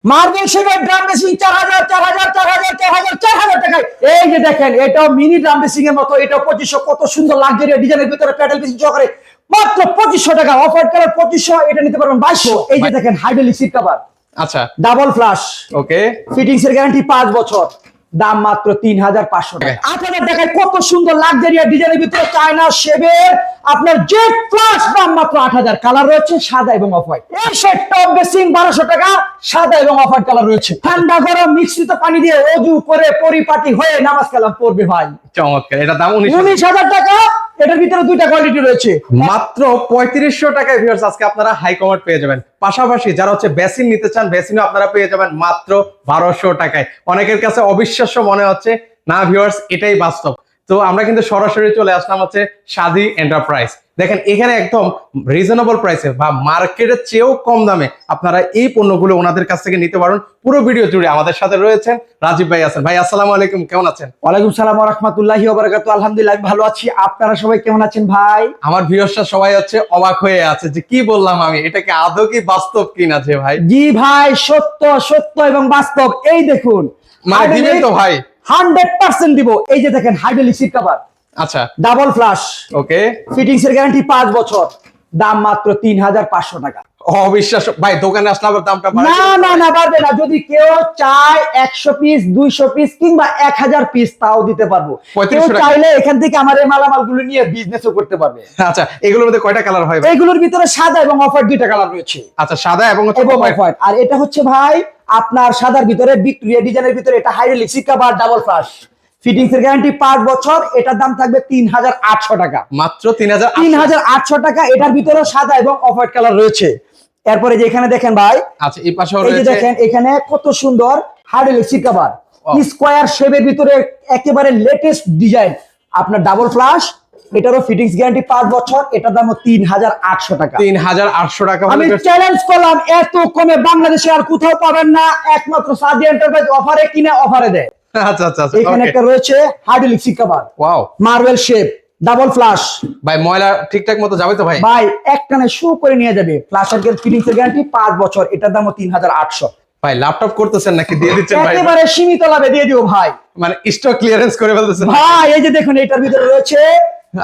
Marble শেপের drum basin 4000 4000 4000 4000 4000 টাকায়। এই যে দেখেন, এটাও মিনি ড্রাম বেসিং এর মতো, এটাও 2500। কত সুন্দর লাক্সারি ডিজাইনের ভিতরে প্যাডেল বেসিং সহকারে মাত্র 2500 টাকা। অফার কালার 2500, এটা নিতে পারবেন 2200। এই যে দেখেন হাইড্রোলিক সিট কভার, আচ্ছা ডাবল ফ্লাশ, ওকে, ফিটিংস এর গ্যারান্টি 5 বছর, দাম মাত্র 3500 টাকা। 8000 টাকায় কত সুন্দর লাক্সারি ডিজাইনের ভিতরে চায়না শেপের আপনার জেট ফ্লাশ, দাম মাত্র 8000। কালার রয়েছে সাদা এবং অফ হোয়াইট। এই সেট টপ বেসিং 1200 টাকা, সাদা এবং অফ হোয়াইট কালার রয়েছে। ঠান্ডা গরম মিশ্রিত পানি দিয়ে ওযু করে পরিপাটি হয়ে নামাজ কালাম পড়বে ভাই। চমৎকার। এটা দাম 19000 টাকা। এটার ভিতরে দুইটা কোয়ালিটি রয়েছে। মাত্র 3500 টাকায় ভিউয়ার্স আজকে আপনারা হাই কমার্ট পেয়ে যাবেন। পাশাপাশি যারা হচ্ছে বেসিন নিতে চান, বেসিনও আপনারা পেয়ে যাবেন মাত্র 1200 টাকায়। অনেকের কাছে অবিশ্বাস্য মনে হচ্ছে, না ভিউয়ার্স এটাই বাস্তব। তো আমরা কিন্তু সরাসরি চলে আসলাম হচ্ছে সাদি এন্টারপ্রাইজ। দেখেন এখানে একদম রিজনেবল প্রাইসে বা মার্কেটের চেয়েও কম দামে আপনারা এই পণ্যগুলো ওনাদের কাছ থেকে নিতে পারেন। পুরো ভিডিও জুড়ে আমাদের সাথে রয়েছেন রাজীব ভাই আছেন। ভাই আসসালামু আলাইকুম, কেমন আছেন? ওয়ালাইকুম সালাম ওয়া রাহমাতুল্লাহি ওয়া বারাকাতুহু। আলহামদুলিল্লাহ আমি ভালো আছি। আপনারা সবাই কেমন আছেন ভাই? আমার ভিউয়ার্সরা সবাই হচ্ছে অবাক হয়ে আছে যে কি বললাম আমি, এটা কি আদৌ কি বাস্তব কিনা যে ভাই? জি ভাই, সত্য সত্য এবং বাস্তব। এই দেখুন, মানে দিবেন তো ভাই? 100% দিব। এই যে দেখেন হাইড্রোলিক সিট কভার, আচ্ছা ডাবল ফ্লাশ, ওকে, ফিটিংস এর গ্যারান্টি 5 বছর, দাম মাত্র 3500 টাকা। অবিশ্বাস্য ভাই, দোকানে আসলে আবার দামটা বাড়বে? না না না, বাড়বে না। যদি কেউ চায় 100 পিস 200 পিস কিংবা 1000 পিস, তাও দিতে পারবো। 3500 কেউ টাকা। চাইলে এখান থেকে আমার এই মালামালগুলো নিয়ে বিজনেসও করতে পারবে। আচ্ছা, এগুলোর মধ্যে কয়টা কালার হয় ভাই? এইগুলোর ভিতরে সাদা এবং অফার দুইটা কালার রয়েছে। আচ্ছা, সাদা এবং হচ্ছে এবং white। অফার। আর এটা হচ্ছে ভাই আপনার সাদার ভিতরে ভিক্টোরিয়া ডিজাইনের ভিতরে, এটা hydraulic seat cover, double flush, fittings এর গ্যারান্টি 5 বছর, এটার দাম থাকবে 3800 টাকা। মাত্র 3800। 3800 টাকা। এটার ভিতরে সাদা এবং অফ হোয়াইট কালার রয়েছে। এরপরে যে এখানে দেখেন ভাই, আচ্ছা এই পাশেও এই যে রয়েছে। দেখেন এখানে কত সুন্দর হাইড্রোলিক সিট কভার, স্কয়ার শেপের ভিতরে একেবারে লেটেস্ট ডিজাইন, আপনার ডাবল ফ্লাশ, এটারও ফিটিংস গ্যারান্টি 5 বছর, এটার দাম 3800 টাকা। 3800 টাকা। আমি চ্যালেঞ্জ করলাম, এত কমে বাংলাদেশে আর কোথাও পাবেন না, একমাত্র সাদি এন্টারপ্রাইজ অফারে কিনে অফারে দেয়। আচ্ছা আচ্ছা আচ্ছা, এখানে একটা রয়েছে hydraulic seat cover, wow marble shape, double flush. ভাই ময়লা ঠিকঠাক মতো যাবে তো ভাই? ভাই একটানে শু করে নিয়ে যাবে। ফ্লাশের ফিটিংস এর গ্যারান্টি 5 বছর, এটার দাম 3800। ভাই ল্যাপটপ করতেছেন নাকি দিয়ে দিচ্ছেন ভাই? একেবারে সীমিত লাভে দিয়ে দিও ভাই। মানে স্টক ক্লিয়ারেন্স করে ফেলতেছেন ভাই এই যে দেখুন, এটার ভিতরে রয়েছে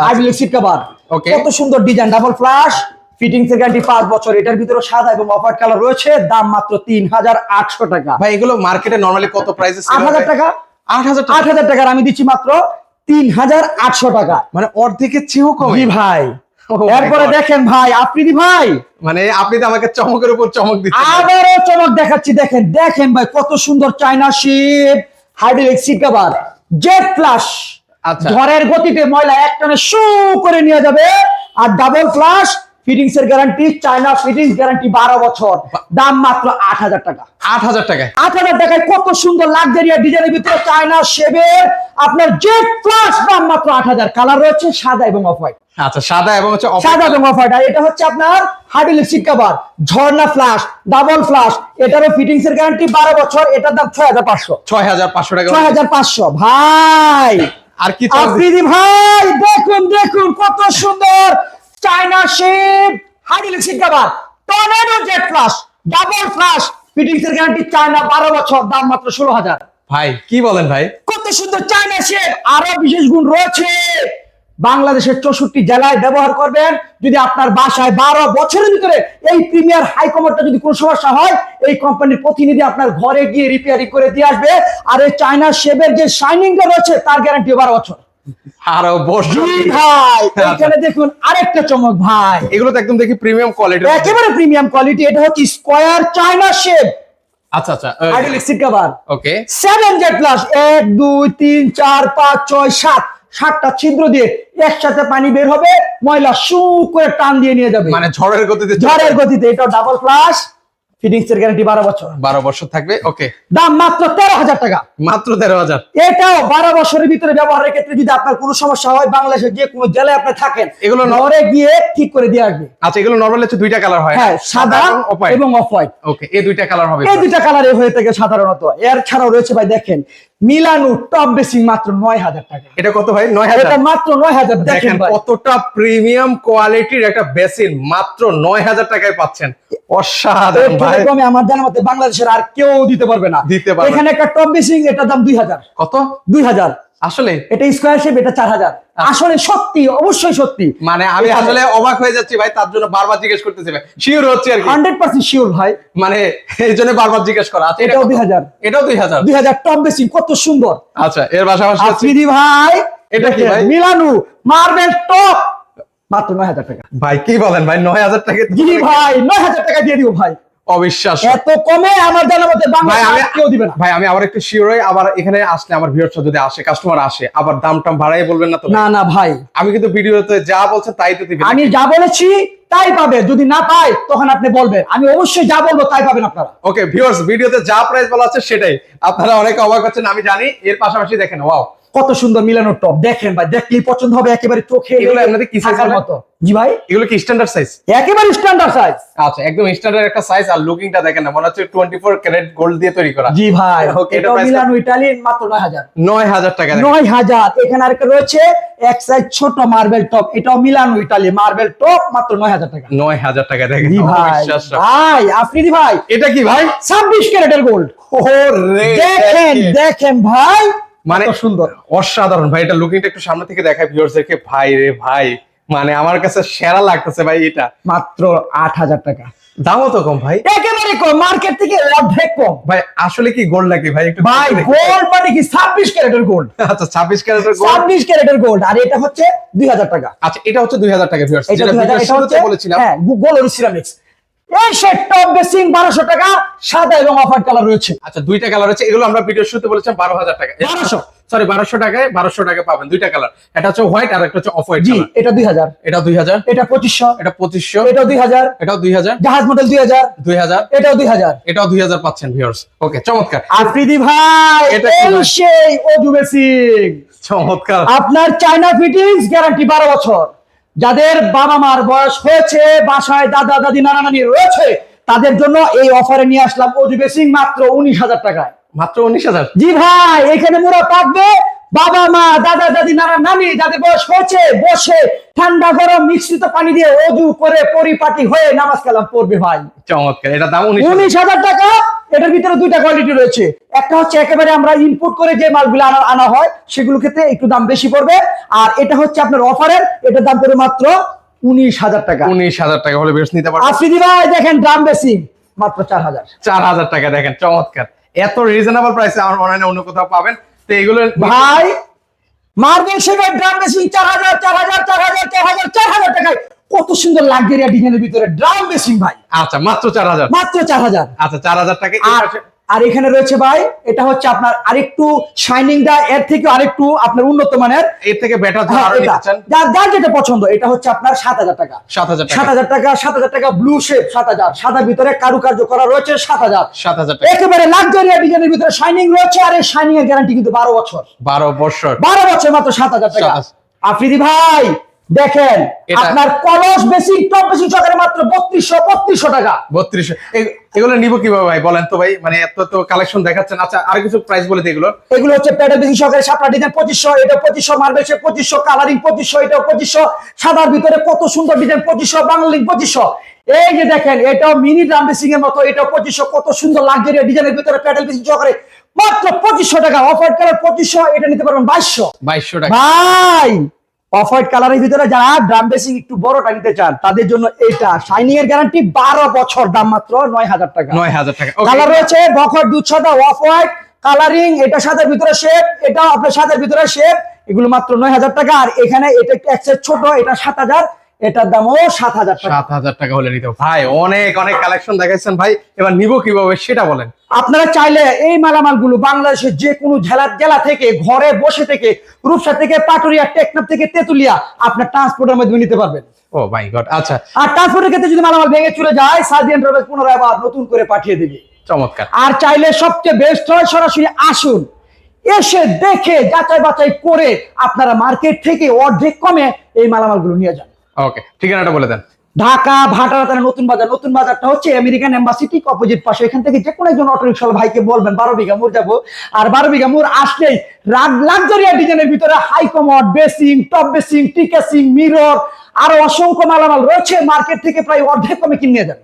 হাইড্রোলিক সিট কভার, Okay. কত সুন্দর ডিজাইন, ডাবল ফ্লাশ, ফিটিংস এর গ্যারান্টি 5 বছর, এটার ভিতরে সাদা এবং অফ হোয়াইট কালার রয়েছে, দাম মাত্র 3800 টাকা। ভাই এগুলো মার্কেটে নরমালি কত প্রাইসে সেল হয়? 8000 টাকা। 8000 টাকা। 8000 টাকার আমি দিচ্ছি মাত্র 3800 টাকা। মানে অর্ধেকের চেয়েও কম। জি ভাই। Oh my এরপরে God. দেখেন ভাই আফ্রিদি ভাই, মানে আপনি তো আমাকে চমকের উপর চমক দিচ্ছেন। আবারও চমক দেখাচ্ছি। দেখেন দেখেন ভাই, কত সুন্দর China shape hydraulic seat cover, jet flush, আচ্ছা। ঝড়ের গতিতে ময়লা একটানে শু করে নিয়ে যাবে। আর ডাবল ফ্লাশ, ফিটিংস এর গ্যারান্টি, চায়না ফিটিংস গ্যারান্টি 12 বছর, দাম মাত্র 8000 টাকা। 8000 টাকায়। 8000 টাকায় কত সুন্দর লাক্সারি ডিজাইনের ভিতরে চায়না শেপের আপনার জেট ফ্লাশ, দাম মাত্র 8000। কালার রয়েছে সাদা এবং অফ হোয়াইট। আচ্ছা, সাদা এবং হচ্ছে সাদা এবং অফ হোয়াইট। আর এটা হচ্ছে আপনার হাইড্রোলিক সিট কভার, ঝর্ণা ফ্লাশ, ডাবল ফ্লাশ, এটারও ফিটিংস এর গ্যারান্টি 12 বছর, এটার দাম 6500। 6500 টাকা। 6500 ভাই। আর কি আফ্রিদি ভাই দেখুন দেখুন, কত সুন্দর China shape hydraulic seat cover, tornado jet flush, double flush, fittings এর গ্যারান্টি চায়না 12 বছর, দাম মাত্র 16000। ভাই কি বলেন ভাই? কত সুন্দর চায়না শেপ। আরো বিশেষ গুণ রয়েছে, বাংলাদেশের 64 জেলায় ব্যবহার করবেন। যদি আপনার বাসায় 12 বছরের ভিতরে এই প্রিমিয়ার হাই কমারটা যদি কোনো সমস্যা হয়, এই কোম্পানির প্রতিনিধি আপনার ঘরে গিয়ে রিপেয়ারিং করে দিয়ে আসবে। আর এই চায়না শেপের যে শাইনিংটা রয়েছে, তার গ্যারান্টি 12 বছর। আরো বড় ভাই এখানে দেখুন আরেকটা চমক ভাই, এগুলো তো একদম দেখি প্রিমিয়াম কোয়ালিটি। একেবারে প্রিমিয়াম কোয়ালিটি। এটা হচ্ছে স্কয়ার চায়না শেপ আচ্ছা আচ্ছা, হাইড্রোলিক সিট কভার, ওকে। 7 জেড প্লাস, 1 2 3 4 5 6 7 7টা ছিদ্র দিয়ে একসাথে পানি বের হবে, ময়লা শু করে টান দিয়ে নিয়ে যাবে মানে ঝড়ের গতিতে। ঝড়ের গতিতে। এটা ডাবল ফ্লাশ, ফিটিংস এর গ্যারান্টি 12 বছর, 12 বছর থাকবে, ওকে। দাম মাত্র 13000 টাকা। মাত্র 13000। এটাও 12 বছরের ভিতরে ব্যবহারের ক্ষেত্রে যদি আপনার কোনো সমস্যা হয়, বাংলাদেশের যে কোনো জেলায় আপনি থাকেন, এগুলো ঘরে গিয়ে ঠিক করে দিয়ে আসবে। আচ্ছা, এগুলো নরমালি হচ্ছে দুইটা কালার হয়? হ্যাঁ, সাদা এবং অফ হোয়াইট। ওকে, এই দুইটা কালার হবে। এই দুইটা কালারে হয়ে থাকে সাধারণত। এর ছাড়াও রয়েছে ভাই দেখেন মিলানো টপ বেসিং, মাত্র 9000 টাকা। এটা কত ভাই? 9000। এটা মাত্র 9000। দেখেন দেখেন ভাই কতটা প্রিমিয়াম কোয়ালিটির একটা বেসিন মাত্র 9000 টাকায় পাচ্ছেন। অসাধারণ ভাই। ভাই কমে আমার জানার মতে বাংলাদেশের আর কেউ দিতে পারবে না। এখানে একটা টপ বেসিং, এটার দাম 2000। কত? 2000। আসলে এটা স্কয়ার শেপ, এটা 4000। আসলে সত্যি, অবশ্যই সত্যি। মানে আমি আসলে অবাক হয়ে যাচ্ছি ভাই, তার জন্য বারবার জিজ্ঞেস করতেছি ভাই, শিওর হচ্ছে আর কি। 100% শিওর ভাই, মানে এই জন্য বারবার জিজ্ঞেস করা। আচ্ছা এটাও 2000। এটাও 2000। 2000 টপ বেসিং, কত সুন্দর। আচ্ছা এর পাশাপাশি আফ্রিদি ভাই, এটা কি ভাই? মিলানু মার্বেল টপ, মাত্র 9000 টাকা। ভাই কি বলেন ভাই, 9000 টাকা? জি ভাই, 9000 টাকা দিয়ে দিব ভাই। অবিশ্বাস্য, এত কমে আমার জানার মতে বাংলাদেশে কেউ দিবে না। ভাই আমি আবার একটু শিওর হই, আবার এখানে আসলে আমার ভিউয়ার্স যদি আসে, কাস্টমার আসে, আবার দাম টাম বাড়াই বলবেন না তো? না না ভাই, আমি কিন্তু ভিডিওতে যা বলছেন তাই তো দিবেন। আমি যা বলেছি তাই পাবে, যদি না পাই তখন আপনি বলবেন। আমি অবশ্যই যা বলবো তাই পাবেন আপনারা। ওকে ভিউয়ার্স, ভিডিওতে যা প্রাইস বলা আছে সেটাই, আপনারা অনেক অবাক হচ্ছেন আমি জানি। এর পাশাপাশি দেখেন, ওয়াও কত সুন্দর মিলানো টপ, দেখেন ভাই, দেখলেই পছন্দ হবে, একেবারে চোখে এগুলো আপনাদের কি সাইজের মতো। জি ভাই, এগুলো কি স্ট্যান্ডার্ড সাইজ? একেবারে স্ট্যান্ডার্ড সাইজ। আচ্ছা একদম স্ট্যান্ডার্ড একটা সাইজ, আর লুকিংটা দেখেন না, মনে হচ্ছে 24 ক্যারেট গোল্ড দিয়ে তৈরি করা। জি ভাই, ওকে, এটা এটা প্রাইস মিলানো ইটালিয়ান, মাত্র 9000। 9000 টাকা। 9000। এখানে আরেকটা রয়েছে এক সাইজ ছোট মার্বেল টপ, এটাও মিলানো ইটালি মার্বেল টপ, মাত্র 9000 টাকা। 9000 টাকা দেখেন। জি ভাই, অবিশ্বাস্য ভাই আফ্রিদি ভাই, এটা কি ভাই? 26 ক্যারেটের গোল্ড। ওরে দেখেন দেখেন ভাই, মানে কত সুন্দর, অসাধারণ ভাই। এটা লুকিংটা একটু সামনে থেকে দেখায় ভিউয়ার্সদেরকে। ভাই রে ভাই, মানে আমার কাছে সেরা লাগতেছে ভাই এটা। মাত্র 8000 টাকা। দামও তো কম ভাই, একেবারে কম, মার্কেট থেকে অর্ধেক কম। ভাই আসলে কি গোল্ড নাকি ভাই? একটু ভাই গোল্ড মানে কি 26 ক্যারেটের গোল্ড। আচ্ছা 26 ক্যারেটের গোল্ড, 26 ক্যারেটের গোল্ড, আর এটা হচ্ছে 2000 টাকা। আচ্ছা এটা হচ্ছে 2000 টাকা ভিউয়ার্স, এটা যেটা 2000, ভিডিওর এটা শুরুতে হচ্ছে বলেছিলাম। হ্যাঁ, গোল্ড সিরামিক্স। এই সেট টপ বেসিং 1200 টাকা, সাদা এবং অফ হোয়াইট কালার রয়েছে। আচ্ছা দুইটা কালার আছে, এগুলো আমরা ভিডিওর শুরুতে বলেছিলাম 12000 টাকা। 1200, সরি 1200 টাকায় 1200 টাকা পাবেন দুইটা কালার। এটা হচ্ছে হোয়াইট আর একটা হচ্ছে অফ হোয়াইট জি কালার। এটা 2000, এটা 2000, এটা 2500, এটা 2500, এটাও 2000, এটাও 2000, জাহাজ মডেল 2000, 2000, এটাও 2000। এটাও 2000 পাচ্ছেন ভিউয়ার্স। ওকে চমৎকার। আফ্রিদি ভাই, এটা কি এই ভাই? সেই অজু বেসিং, চমৎকার। আপনার চায়না ফিটিংস, গ্যারান্টি 12 বছর। যাদের বাবা মার বয়স হয়েছে, বাসায় দাদা দাদি নানা নানি রয়েছে, তাদের জন্য এই অফারে নিয়ে আসলাম অজু বেসিং মাত্র 19000 টাকায়। মাত্র 19000? জি ভাই, এখানে মোড়া থাকবে বাবা মা দাদা দাদি নানা নানি, যাদের বয়স হয়েছে, বসে ঠান্ডা গরম মিশ্রিত পানি দিয়ে অজু করে পরিপাটি হয়ে নামাজ কালাম পড়বে ভাই। চমৎকার, এটা দাম 19000 টাকা। এটার ভিতরে দুইটা কোয়ালিটি রয়েছে, একটা হচ্ছে একেবারে আমরা ইনপুট করে যে মালগুলো আনা হয় সেগুলো ক্ষেত্রে একটু দাম বেশি পড়বে, আর এটা হচ্ছে আপনার অফারের, এটার দাম পড়বে মাত্র 19000 টাকা। 19000 টাকা হলে বেশ নিতে পারবেন। আফ্রিদি ভাই দেখেন, ড্রাম বেসিং মাত্র 4000। 4000 টাকা দেখেন, চমৎকার। এত রিজনেবল প্রাইসে আমার মনে হয় না অন্য কোথাও পাবেন। তো এগুলো ভাই মার্বেল শেপের ড্রাম বেসিং 4000 4000 4000 4000 4000 টাকায়, কত সুন্দর লাক্সারিয়া ডিজাইনের ভিতরে ড্রাম বেসিং ভাই, আচ্ছা মাত্র 4000। মাত্র 4000। আচ্ছা 4000 টাকা। আর এখানে রয়েছে ভাই, এটা হচ্ছে আপনার আরেকটু শাইনিং দা, এর থেকে আরেকটু আপনার উন্নত মানের, এর থেকে বেটার যদি হ্যাঁ, আরো নিতে চান, যার যেটা পছন্দ, এটা হচ্ছে আপনার 7000 টাকা। 7000 টাকা। 7000 টাকা, 7000 টাকা ব্লু শেপ 7000, সাদা ভিতরে কারুকার্য করা রয়েছে 7000। 7000 টাকা। একেবারে লাক্সারিয়া ডিজাইনের ভিতরে শাইনিং রয়েছে, আর এই শাইনিং এর গ্যারান্টি কিন্তু 12 বছর। 12 বছর। 12 বছর, মাত্র 7000 টাকা। 7000। আফ্রিদি ভাই দেখেন, এটা- আপনার কলস বেসিং টপ বেসিং সহকারে মাত্র 3200 টাকা। 3200। এগুলো নিব কিভাবে ভাই বলেন তো ভাই, মানে এত তো কালেকশন দেখাচ্ছেন। আচ্ছা আর কিছু প্রাইস বলে দিই এগুলো। এগুলো হচ্ছে প্যাডেল বেসিং সহকারে শাপলা ডিজাইন 2500, এটা 2500, মার্বেল শেপ 2500, কালারিং 2500, এটা 2500, সাদার ভিতরে কত সুন্দর ডিজাইন 2500, বাংলা লিঙ্ক 2500। এই যে দেখেন, এটাও মিনি ড্রাম বেসিং এর মতো, এটাও 2500, কত সুন্দর লাক্সারিয়া ডিজাইনের ভিতরে প্যাডেল বেসিং সহকারে মাত্র 2500 টাকা। অফ হোয়াইট কালার 2500, এটা নিতে পারবেন 2200। 2200 টাকা। ভাই অফ হোয়াইট কালারের ভিতরে যারা ড্রাম বেসিং একটু বড়টা নিতে চান, তাদের জন্য এটা শাইনিং এর গ্যারান্টি 12 বছর, দাম মাত্র 9000 টাকা। 9000 টাকা। কালার রয়েছে বকর, দুধ সাদা, অফ হোয়াইট, কালারিং, এটা সাদার ভিতরে শেপ, এটা আপনার সাদার ভিতরে শেপ, এগুলো মাত্র 9000 টাকা। আর এখানে এটা একটু এক্সেস ছোট, এটা 7000, এটার দামও 7000 টাকা। 7000 টাকা হলে নিতে হবে। ভাই অনেক অনেক কালেকশন দেখাইছেন ভাই, এবার নিব কিভাবে সেটা বলেন। আপনারা চাইলে এই মালামালগুলো বাংলাদেশের যে কোনো জেলা থেকে, ঘরে বসে থেকে, রূপসা থেকে, পাটুরিয়া, টেকনাফ থেকে, তেতুলিয়া, আপনার ট্রান্সপোর্টের মাধ্যমে নিতে পারবেন। ও মাই গড। আচ্ছা আর ট্রান্সপোর্টের ক্ষেত্রে যদি মালামাল ভেঙে চলে যায়, সার্বিয়ান ট্রাভেল পুনরায় আবার নতুন করে পাঠিয়ে দেবে। চমৎকার। আর চাইলে সবচেয়ে বেস্ট হয় সরাসরি আসুন, এসে দেখে যাচাই বাছাই করে আপনারা মার্কেট থেকে অর্ধেক কমে এই মালামালগুলো নিয়ে যান। ওকে ঠিকানাটা বলে দেন। ঢাকা ভাটারাতারা নতুন বাজার। নতুন বাজারটা হচ্ছে আমেরিকান এম্বাসি ঠিক অপোজিট পাশে। এখান থেকে যে কোনো একজন অটোরিকশা ভাইকে বলবেন 12 বিঘা মোড় যাবো, আর 12 বিঘা মোড় আসলেই লাক্সারিয়া ডিজাইনের ভিতরে high commode basin, top basin, টিকেসিং, মিরর, আরো অসংখ্য মালামাল রয়েছে, মার্কেট থেকে প্রায় অর্ধেক কমে কিনে যান।